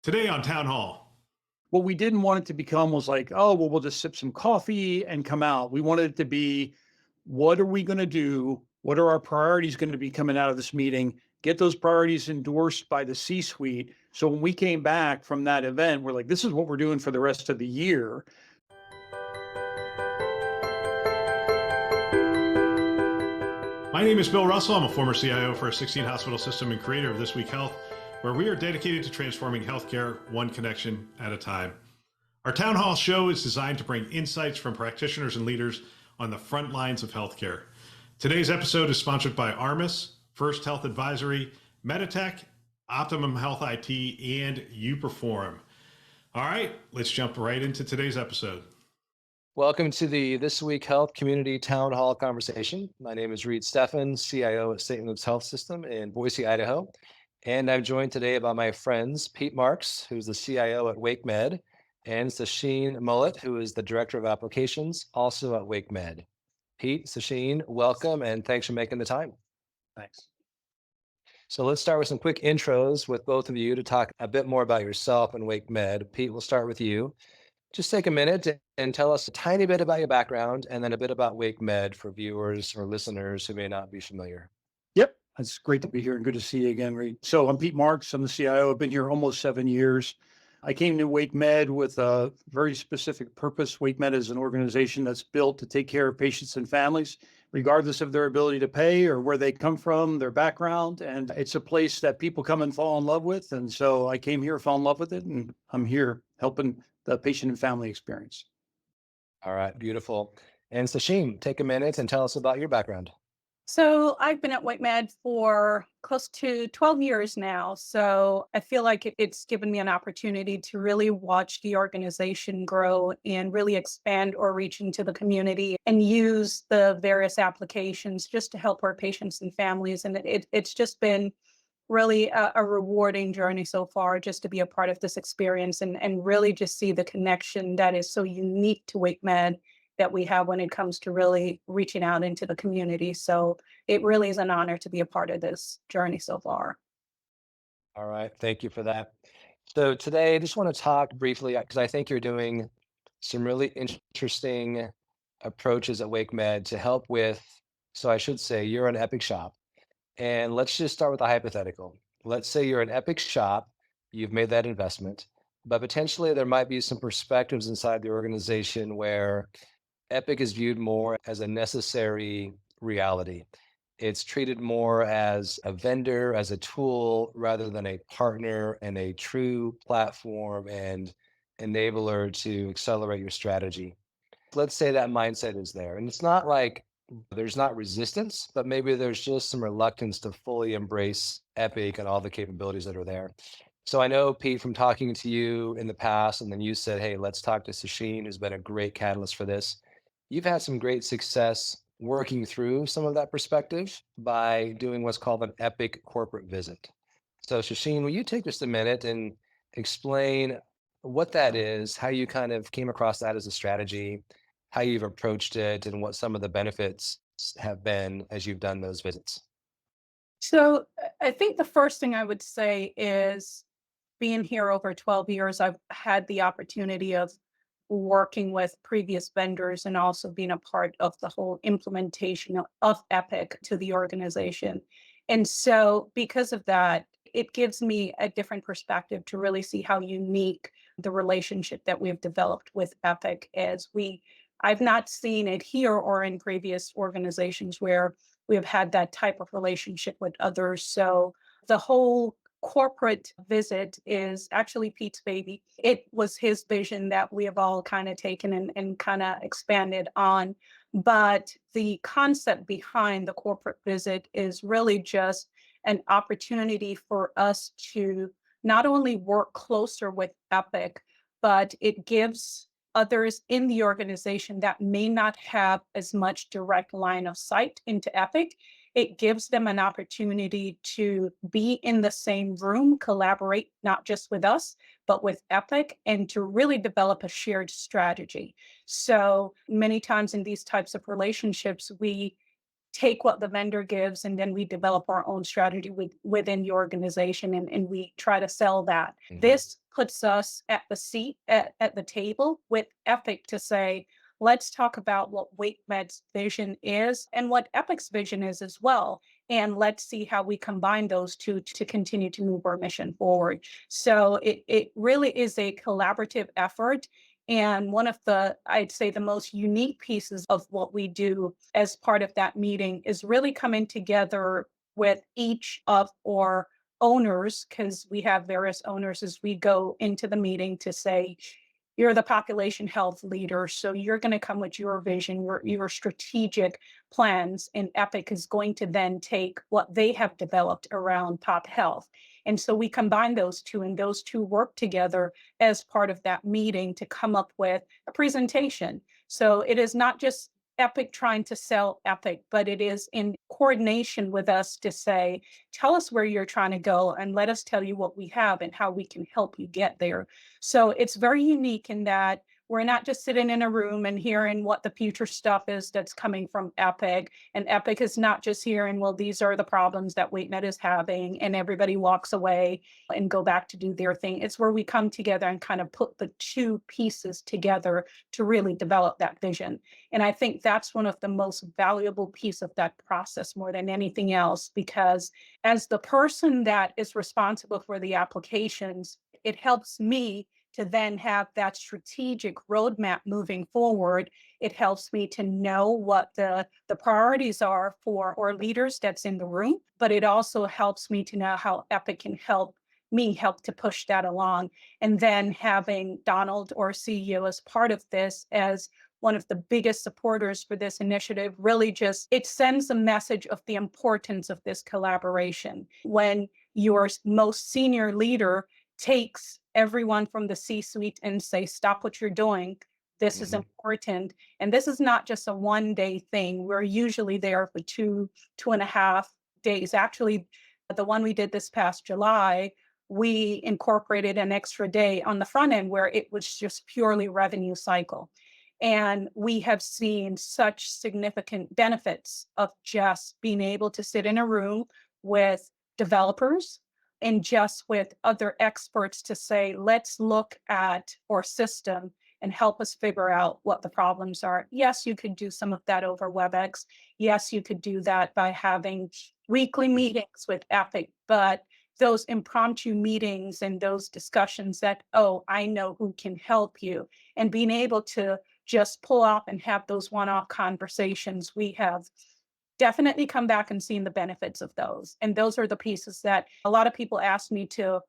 Today on Town Hall. What we didn't want it to become was like, oh, well, we'll just sip some coffee and come out. We wanted it to be, what are we going to do? What are our priorities going to be coming out of this meeting? Get those priorities endorsed by the C suite. So when we came back from that event, we're like, this is what we're doing for the rest of the year. My name is Bill Russell. I'm a former CIO for a 16 hospital system and creator of This Week Health, where we are dedicated to transforming healthcare one connection at a time. Our Town Hall show is designed to bring insights from practitioners and leaders on the front lines of healthcare. Today's episode is sponsored by Armis, First Health Advisory, Meditech, Optimum Health IT, and UPerform. All right, let's jump right into today's episode. Welcome to the This Week Health Community Town Hall conversation. My name is Reid Stephan, CIO at St. Luke's Health System in Boise, Idaho. And I'm joined today by my friends, Pete Marks, who's the CIO at WakeMed, and Sacheen Mallette, who is the Director of Applications, also at WakeMed. Pete, Sacheen, welcome, and thanks for making the time. Thanks. So let's start with some quick intros with both of you to talk a bit more about yourself and WakeMed. Pete, we'll start with you. Just take a minute and tell us a tiny bit about your background and then a bit about WakeMed for viewers or listeners who may not be familiar. Yep. It's great to be here and good to see you again, Reid. So I'm Pete Marks. I'm the CIO. I've been here almost 7 years. I came to WakeMed with a very specific purpose. WakeMed is an organization that's built to take care of patients and families, regardless of their ability to pay or where they come from, their background. And it's a place that people come and fall in love with. And so I came here, fell in love with it, and I'm here helping the patient and family experience. All right, beautiful. And Sacheen, take a minute and tell us about your background. So I've been at WakeMed for close to 12 years now. So I feel like it's given me an opportunity to really watch the organization grow and really expand or reach into the community and use the various applications just to help our patients and families. And it's just been really a rewarding journey so far, just to be a part of this experience and really just see the connection that is so unique to WakeMed that we have when it comes to really reaching out into the community. So it really is an honor to be a part of this journey so far. All right, thank you for that. So today, I just want to talk briefly, because I think you're doing some really interesting approaches at WakeMed to help with, so I should say, you're an Epic shop. And let's just start with a hypothetical. Let's say you're an Epic shop, you've made that investment, but potentially there might be some perspectives inside the organization where Epic is viewed more as a necessary reality. It's treated more as a vendor, as a tool, rather than a partner and a true platform and enabler to accelerate your strategy. Let's say that mindset is there. And it's not like there's not resistance, but maybe there's just some reluctance to fully embrace Epic and all the capabilities that are there. So I know, Pete, from talking to you in the past, and then you said, hey, let's talk to Sacheen, who's been a great catalyst for this. You've had some great success working through some of that perspective by doing what's called an Epic corporate visit. So Sacheen, will you take just a minute and explain what that is, how you kind of came across that as a strategy, how you've approached it, and what some of the benefits have been as you've done those visits? So I think the first thing I would say is being here over 12 years, I've had the opportunity of working with previous vendors and also being a part of the whole implementation of Epic to the organization. And so because of that, it gives me a different perspective to really see how unique the relationship that we've developed with Epic is. I've not seen it here or in previous organizations where we have had that type of relationship with others. So the whole corporate visit is actually Pete's baby. It was his vision that we have all kind of taken and kind of expanded on. But the concept behind the corporate visit is really just an opportunity for us to not only work closer with Epic, but it gives others in the organization that may not have as much direct line of sight into Epic. It gives them an opportunity to be in the same room, collaborate, not just with us, but with Epic, and to really develop a shared strategy. So many times in these types of relationships, we take what the vendor gives, and then we develop our own strategy within the organization, and we try to sell that. This puts us at the seat at the table with Epic to say, let's talk about what WakeMed's vision is and what Epic's vision is as well. And let's see how we combine those two to continue to move our mission forward. So it really is a collaborative effort. And one of the, I'd say, the most unique pieces of what we do as part of that meeting is really coming together with each of our owners, because we have various owners, as we go into the meeting to say, you're the population health leader, so you're going to come with your vision, your strategic plans, and Epic is going to then take what they have developed around pop health. And so we combine those two, and those two work together as part of that meeting to come up with a presentation. So it is not just Epic trying to sell Epic, but it is in coordination with us to say, tell us where you're trying to go and let us tell you what we have and how we can help you get there. So it's very unique in that we're not just sitting in a room and hearing what the future stuff is that's coming from Epic. And Epic is not just hearing, well, these are the problems that WakeMed is having, and everybody walks away and go back to do their thing. It's where we come together and kind of put the two pieces together to really develop that vision. And I think that's one of the most valuable piece of that process more than anything else, because as the person that is responsible for the applications, it helps me to then have that strategic roadmap moving forward. It helps me to know what the priorities are for our leaders that's in the room, but it also helps me to know how Epic can help me help to push that along. And then having Donald, our CEO, as part of this, as one of the biggest supporters for this initiative, really just, it sends a message of the importance of this collaboration. When your most senior leader takes everyone from the C-suite and say, stop what you're doing. This is important. And this is not just a one-day thing. We're usually there for 2.5 days. Actually, the one we did this past July, we incorporated an extra day on the front end where it was just purely revenue cycle. And we have seen such significant benefits of just being able to sit in a room with developers and just with other experts to say, let's look at our system and help us figure out what the problems are. Yes, you could do some of that over WebEx. Yes, you could do that by having weekly meetings with Epic, but those impromptu meetings and those discussions that, oh, I know who can help you, and being able to just pull up and have those one-off conversations, we have definitely come back and seen the benefits of those. And those are the pieces that a lot of people ask me to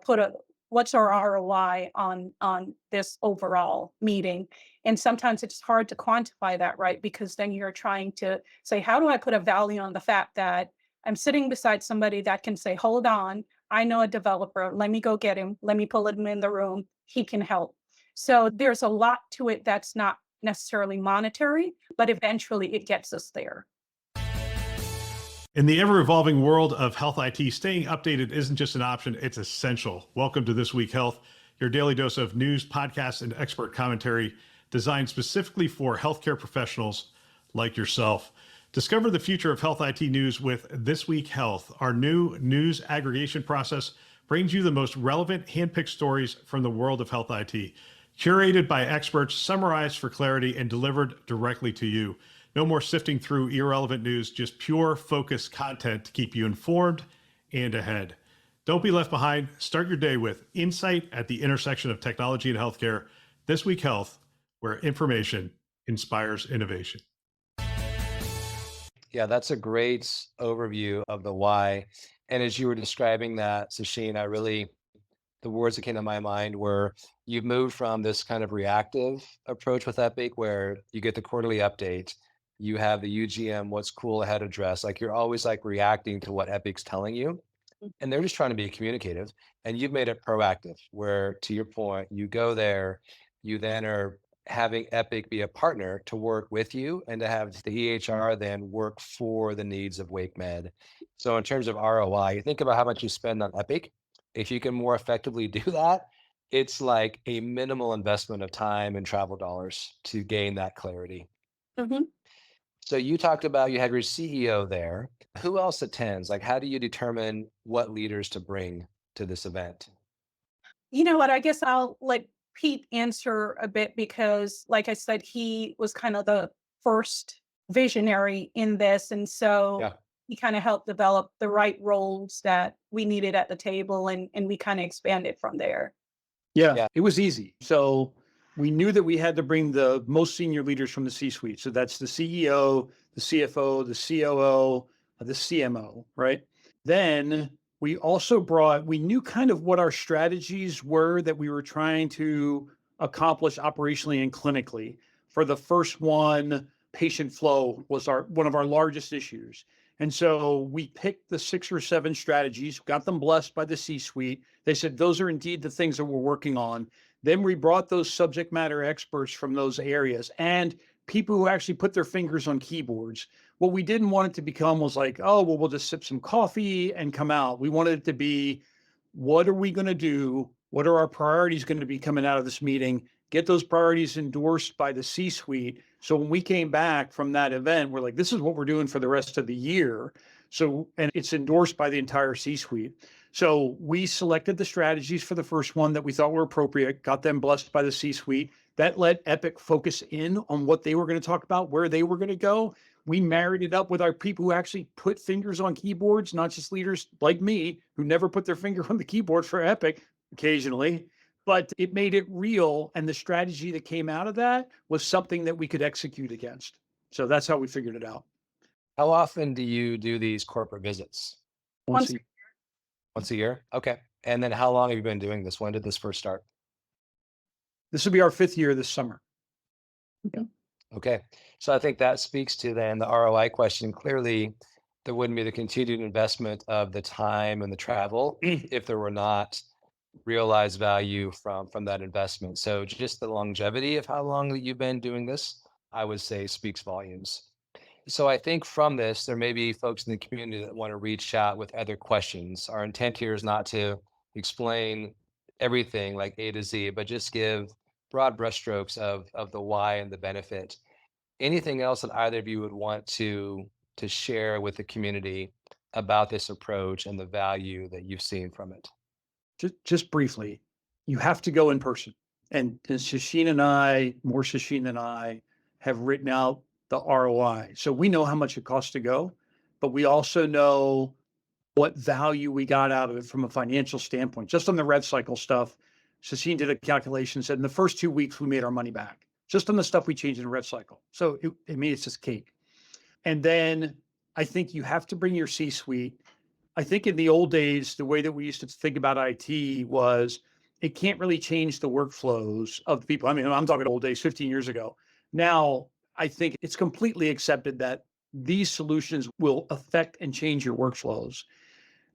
put what's our ROI on this overall meeting. And sometimes it's hard to quantify that, right? Because then you're trying to say, how do I put a value on the fact that I'm sitting beside somebody that can say, hold on, I know a developer, let me go get him, let me pull him in the room, he can help. So there's a lot to it that's not necessarily monetary, but eventually it gets us there. In the ever-evolving world of health IT, staying updated isn't just an option, it's essential. Welcome to This Week Health, your daily dose of news, podcasts, and expert commentary designed specifically for healthcare professionals like yourself. Discover the future of health IT news with This Week Health. Our new news aggregation process brings you the most relevant handpicked stories from the world of health IT, curated by experts, summarized for clarity, and delivered directly to you. No more sifting through irrelevant news, just pure focused content to keep you informed and ahead. Don't be left behind. Start your day with insight at the intersection of technology and healthcare. This Week Health, where information inspires innovation. Yeah, that's a great overview of the why. And as you were describing that, Sacheen, the words that came to my mind were, you've moved from this kind of reactive approach with Epic where you get the quarterly update, you have the UGM, what's cool, ahead address, like you're always like reacting to what Epic's telling you. And they're just trying to be communicative. And you've made it proactive, where to your point, you go there, you then are having Epic be a partner to work with you and to have the EHR then work for the needs of WakeMed. So in terms of ROI, you think about how much you spend on Epic. If you can more effectively do that, it's like a minimal investment of time and travel dollars to gain that clarity. Mhm. So you talked about you had your CEO there. Who else attends? Like, how do you determine what leaders to bring to this event? You know what? I guess I'll let Pete answer a bit because, like I said, he was kind of the first visionary in this. And so Yeah. he kind of helped develop the right roles that we needed at the table, and we kind of expanded from there. Yeah, Yeah. it was easy. So we knew that we had to bring the most senior leaders from the C-suite. So that's the CEO, the CFO, the COO, the CMO, right? Then we also we knew kind of what our strategies were that we were trying to accomplish operationally and clinically. For the first one, patient flow was one of our largest issues. And so we picked the 6 or 7 strategies, got them blessed by the C-suite. They said, those are indeed the things that we're working on. Then we brought those subject matter experts from those areas and people who actually put their fingers on keyboards. What we didn't want it to become was like, oh, well, we'll just sip some coffee and come out. We wanted it to be, what are we going to do? What are our priorities going to be coming out of this meeting? Get those priorities endorsed by the C-suite. So when we came back from that event, we're like, this is what we're doing for the rest of the year. So, and it's endorsed by the entire C-suite. So we selected the strategies for the first one that we thought were appropriate, got them blessed by the C-suite. That let Epic focus in on what they were going to talk about, where they were going to go. We married it up with our people who actually put fingers on keyboards, not just leaders like me who never put their finger on the keyboard for Epic occasionally, but it made it real. And the strategy that came out of that was something that we could execute against. So that's how we figured it out. How often do you do these corporate visits? Once Once a Once a year? Okay. And then how long have you been doing this? When did this first start? This will be our 5th year this summer. Okay. So I think that speaks to then the ROI question. Clearly, there wouldn't be the continued investment of the time and the travel if there were not realized value from that investment. So just the longevity of how long that you've been doing this, I would say speaks volumes. So I think from this, there may be folks in the community that want to reach out with other questions. Our intent here is not to explain everything like A to Z, but just give broad brushstrokes of the why and the benefit. Anything else that either of you would want to share with the community about this approach and the value that you've seen from it? Just briefly, you have to go in person. And Sacheen and I, more Sacheen than I, have written out the ROI. So we know how much it costs to go, but we also know what value we got out of it from a financial standpoint. Just on the rev cycle stuff, Sacheen did a calculation, said in the first 2 weeks, we made our money back, just on the stuff we changed in the rev cycle. So it's just cake. And then I think you have to bring your C-suite. I think in the old days, the way that we used to think about IT was it can't really change the workflows of the people. I mean, I'm talking old days, 15 years ago. Now, I think it's completely accepted that these solutions will affect and change your workflows.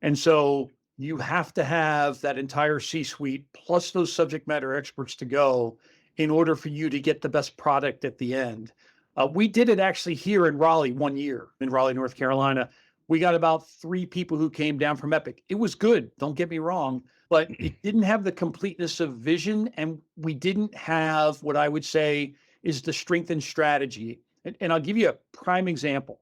And so you have to have that entire C-suite plus those subject matter experts to go in order for you to get the best product at the end. We did it actually here in Raleigh one year, in Raleigh, North Carolina. We got about 3 people who came down from Epic. It was good, don't get me wrong, but it didn't have the completeness of vision, and we didn't have what I would say is the strength and strategy. And I'll give you a prime example.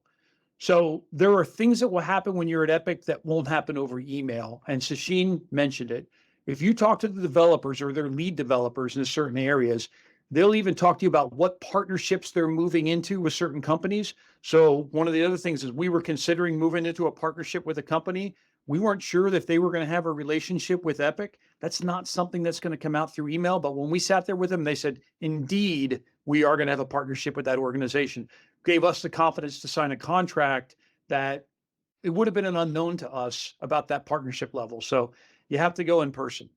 So there are things that will happen when you're at Epic that won't happen over email. And Sacheen mentioned it. If you talk to the developers or their lead developers in certain areas, they'll even talk to you about what partnerships they're moving into with certain companies. So one of the other things is we were considering moving into a partnership with a company. We weren't sure if they were going to have a relationship with Epic. That's not something that's going to come out through email. But when we sat there with them, they said, indeed, we are going to have a partnership with that organization. Gave us the confidence to sign a contract that it would have been an unknown to us about that partnership level. So you have to go in person.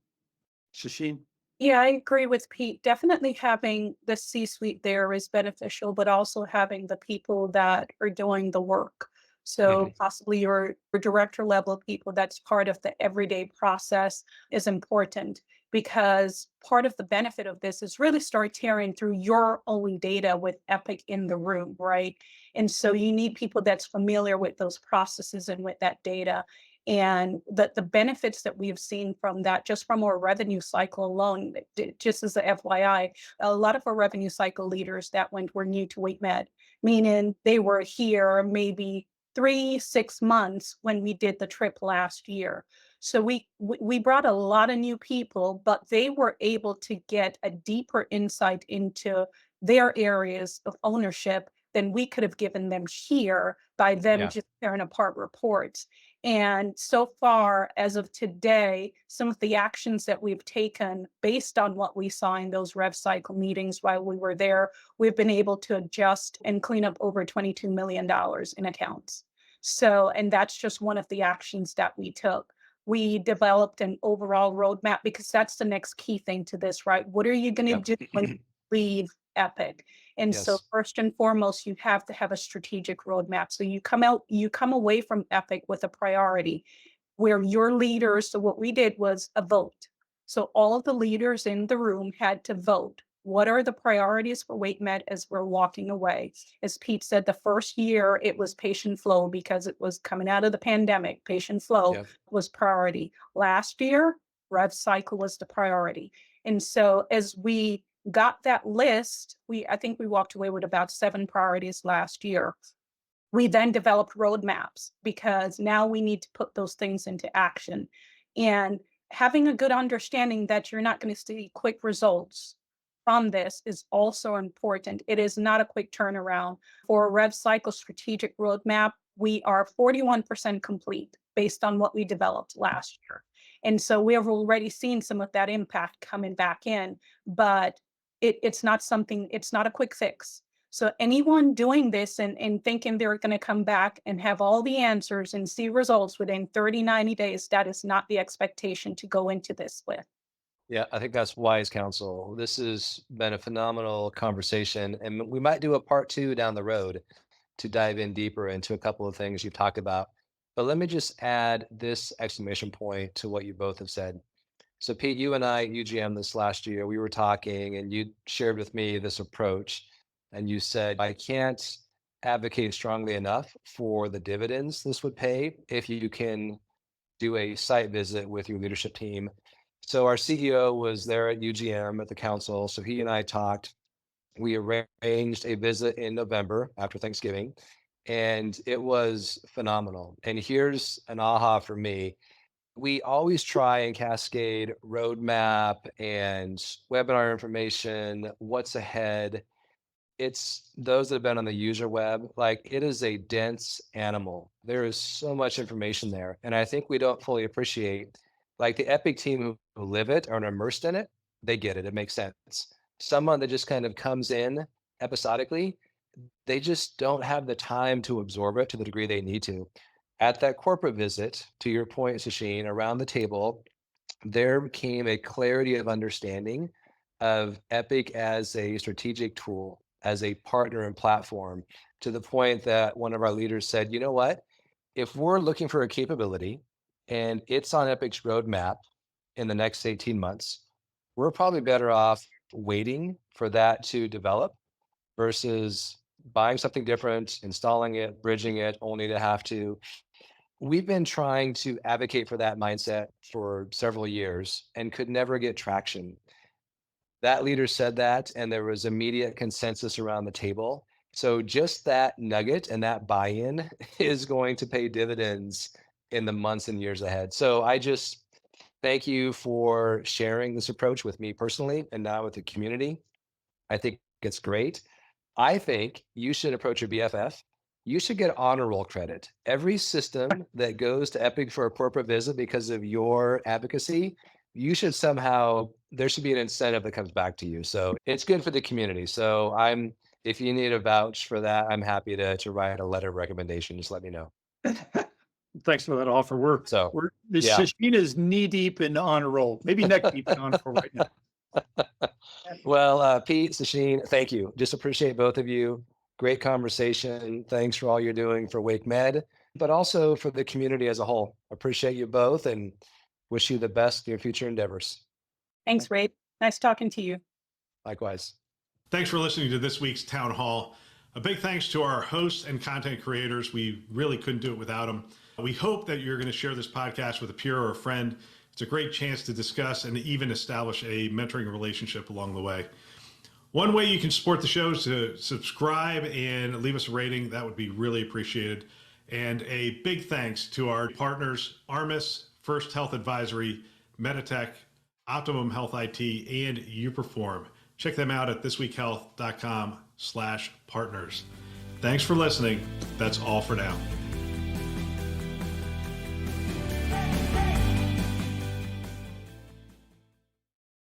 Sacheen? Yeah, I agree with Pete. Definitely having the C-suite there is beneficial, but also having the people that are doing the work. So possibly your director level people that's part of the everyday process is important, because part of the benefit of this is really start tearing through your own data with Epic in the room, right? And so you need people that's familiar with those processes and with that data. And the benefits that we have seen from that, just from our revenue cycle alone, just as a FYI, a lot of our revenue cycle leaders that were new to WakeMed, meaning they were here maybe 6 months when we did the trip last year. So we brought a lot of new people, but they were able to get a deeper insight into their areas of ownership than we could have given them here by them just tearing apart reports. And so far, as of today, some of the actions that we've taken based on what we saw in those rev cycle meetings while we were there, we've been able to adjust and clean up over $22 million in accounts. So, and that's just one of the actions that we took. We developed an overall roadmap because that's the next key thing to this, right? What are you going to do when you leave Epic? And so first and foremost, you have to have a strategic roadmap. So you come away from Epic with a priority where your leaders, so what we did was a vote. So all of the leaders in the room had to vote. What are the priorities for WakeMed as we're walking away? As Pete said, the first year it was patient flow because it was coming out of the pandemic. Patient flow was priority. Last year, rev cycle was the priority. And so as we got that list, I think we walked away with about 7 priorities last year. We then developed roadmaps because now we need to put those things into action. And having a good understanding that you're not going to see quick results from this is also important. It is not a quick turnaround. For a rev cycle strategic roadmap, we are 41% complete based on what we developed last year. And so we have already seen some of that impact coming back in, but it's not a quick fix. So anyone doing this and thinking they're going to come back and have all the answers and see results within 30, 90 days, that is not the expectation to go into this with. Yeah, I think that's wise counsel. This has been a phenomenal conversation, and we might do a part 2 down the road to dive in deeper into a couple of things you've talked about. But let me just add this exclamation point to what you both have said. So Pete, you and I at UGM this last year, we were talking and you shared with me this approach and you said, I can't advocate strongly enough for the dividends this would pay if you can do a site visit with your leadership team. So our CEO was there at UGM at the council. So he and I talked. We arranged a visit in November after Thanksgiving, and it was phenomenal. And here's an aha for me. We always try and cascade roadmap and webinar information, what's ahead. It's those that have been on the user web, like it is a dense animal. There is so much information there. And I think we don't fully appreciate, like the Epic team who live it or are immersed in it, they get it. It makes sense. Someone that just kind of comes in episodically, they just don't have the time to absorb it to the degree they need to. At that corporate visit, to your point, Sacheen, around the table, there came a clarity of understanding of Epic as a strategic tool, as a partner and platform, to the point that one of our leaders said, you know what? If we're looking for a capability and it's on Epic's roadmap in the next 18 months, we're probably better off waiting for that to develop versus buying something different, installing it, bridging it, only to have to. We've been trying to advocate for that mindset for several years and could never get traction. That leader said that, and there was immediate consensus around the table. So just that nugget and that buy-in is going to pay dividends in the months and years ahead. So I just thank you for sharing this approach with me personally and now with the community. I think it's great. I think you should approach your BFF. You should get honor roll credit. Every system that goes to Epic for a corporate visit because of your advocacy, you should somehow, there should be an incentive that comes back to you. So it's good for the community. So if you need a vouch for that, I'm happy to write a letter of recommendation. Just let me know. Thanks for that offer. Sacheen is knee deep in honor roll, maybe neck deep in honor roll right now. Well, Pete, Sacheen, thank you. Just appreciate both of you. Great conversation. Thanks for all you're doing for WakeMed, but also for the community as a whole. Appreciate you both and wish you the best in your future endeavors. Thanks, Reid. Nice talking to you. Likewise. Thanks for listening to this week's Town Hall. A big thanks to our hosts and content creators. We really couldn't do it without them. We hope that you're going to share this podcast with a peer or a friend. It's a great chance to discuss and even establish a mentoring relationship along the way. One way you can support the show is to subscribe and leave us a rating. That would be really appreciated. And a big thanks to our partners, Armis, First Health Advisory, Meditech, Optimum Health IT, and YouPerform. Check them out at thisweekhealth.com/partners. Thanks for listening. That's all for now.